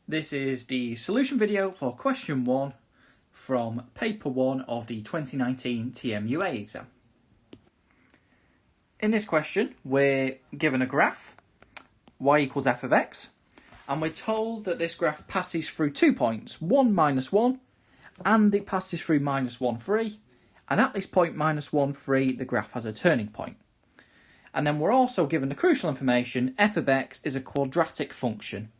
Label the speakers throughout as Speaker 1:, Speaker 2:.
Speaker 1: This is the solution video for question 1 from paper 1 of the 2019 TMUA exam. In this question, we're given a graph, y equals f of x, and we're told that this graph passes through 2 points, 1, -1, and it passes through -1, 3, and at this point, -1, 3, the graph has a turning point. And then we're also given the crucial information, f of x is a quadratic function.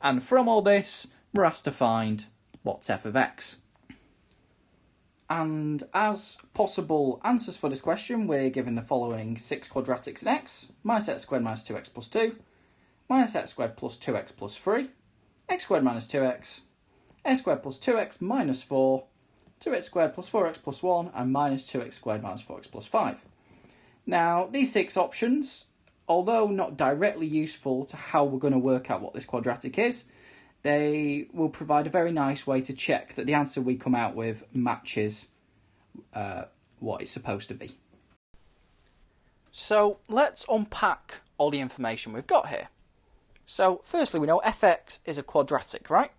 Speaker 1: And from all this, we're asked to find what's f of x. And as possible answers for this question, we're given the following 6 quadratics in x, minus x squared minus 2x plus 2, minus x squared plus 2x plus 3, x squared minus 2x, x squared plus 2x minus 4, 2x squared plus 4x plus 1, and minus 2x squared minus 4x plus 5. Now, these 6 options, although not directly useful to how we're going to work out what this quadratic is, they will provide a very nice way to check that the answer we come out with matches what it's supposed to be. So let's unpack all the information we've got here. So firstly, we know fx is a quadratic, right?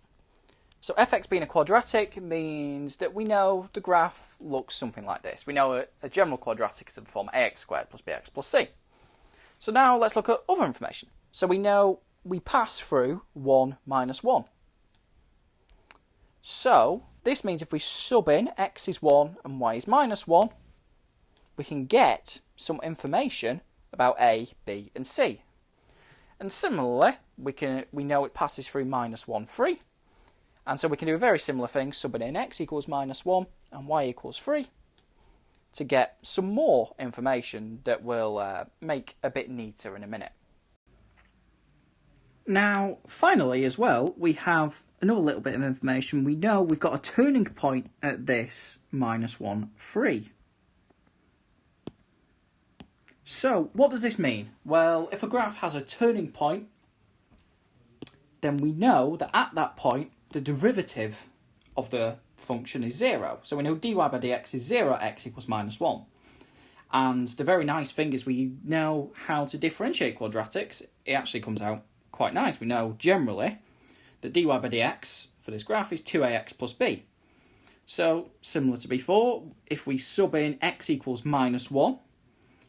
Speaker 1: So fx being a quadratic means that we know the graph looks something like this. We know a general quadratic is of the form ax squared plus bx plus c. So now let's look at other information. So we know we pass through 1, -1. So this means if we sub in x is 1 and y is -1, we can get some information about a, b and c. And similarly, we know it passes through -1, 3. And so we can do a very similar thing, subbing in x equals -1 and y equals 3 to get some more information that will make a bit neater in a minute. Now, finally as well, we have another little bit of information. We know we've got a turning point at this -1, 3. So, what does this mean? Well, if a graph has a turning point, then we know that at that point, the derivative of the function is 0. So we know dy by dx is 0 at x equals -1. And the very nice thing is we know how to differentiate quadratics. It actually comes out quite nice. We know generally that dy by dx for this graph is 2ax plus b. So similar to before, if we sub in x equals -1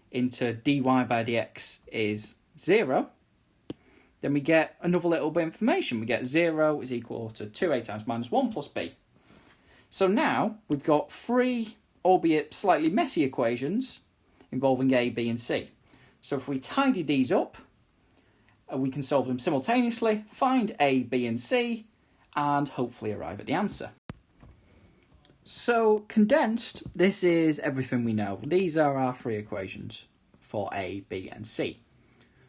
Speaker 1: into dy by dx is 0, then we get another little bit of information. We get 0 is equal to 2a times -1 plus b. So now we've got 3, albeit slightly messy equations involving a, b and c. So if we tidy these up, we can solve them simultaneously, find a, b and c, and hopefully arrive at the answer. So condensed, this is everything we know. These are our 3 equations for a, b and c.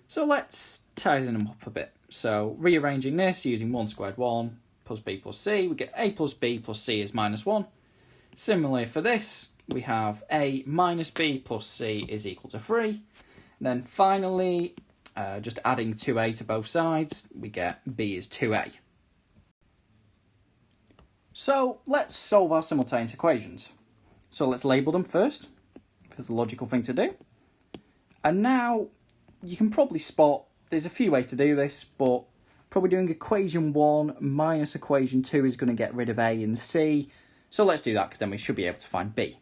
Speaker 1: So let's tidy them up a bit. So rearranging this using 1 squared 1 plus b plus c, we get a plus b plus c is -1. Similarly for this, we have a minus b plus c is equal to 3. And then finally, just adding 2a to both sides, we get b is 2a. So let's solve our simultaneous equations. So let's label them first, because it's a logical thing to do. And now you can probably spot, there's a few ways to do this, but probably doing equation 1 minus equation 2 is going to get rid of a and c. So let's do that, because then we should be able to find b.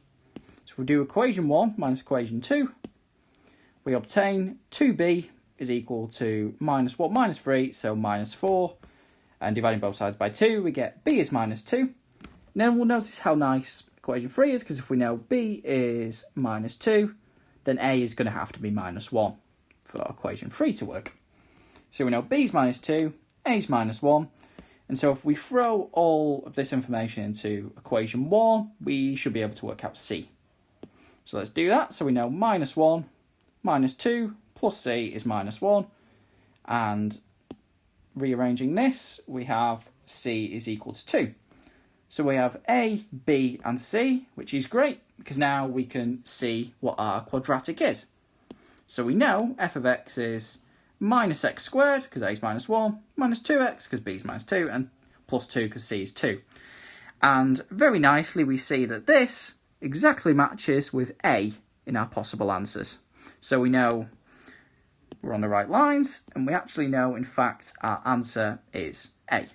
Speaker 1: So if we do equation 1 minus equation 2, we obtain 2b is equal to -1 -3, so -4. And dividing both sides by 2, we get b is -2. And then we'll notice how nice equation 3 is, because if we know b is -2, then a is going to have to be -1 for equation 3 to work. So we know b is -2, a is -1, and so if we throw all of this information into equation 1, we should be able to work out c. So let's do that. So we know -1 -2 plus c is -1, and rearranging this, we have c is equal to 2. So we have a, b and c, which is great, because now we can see what our quadratic is. So we know f of x is -x squared, because a is -1, -2x, because b is -2, and plus 2, because c is 2. And very nicely, we see that this exactly matches with a in our possible answers. So we know we're on the right lines, and we actually know, in fact, our answer is A.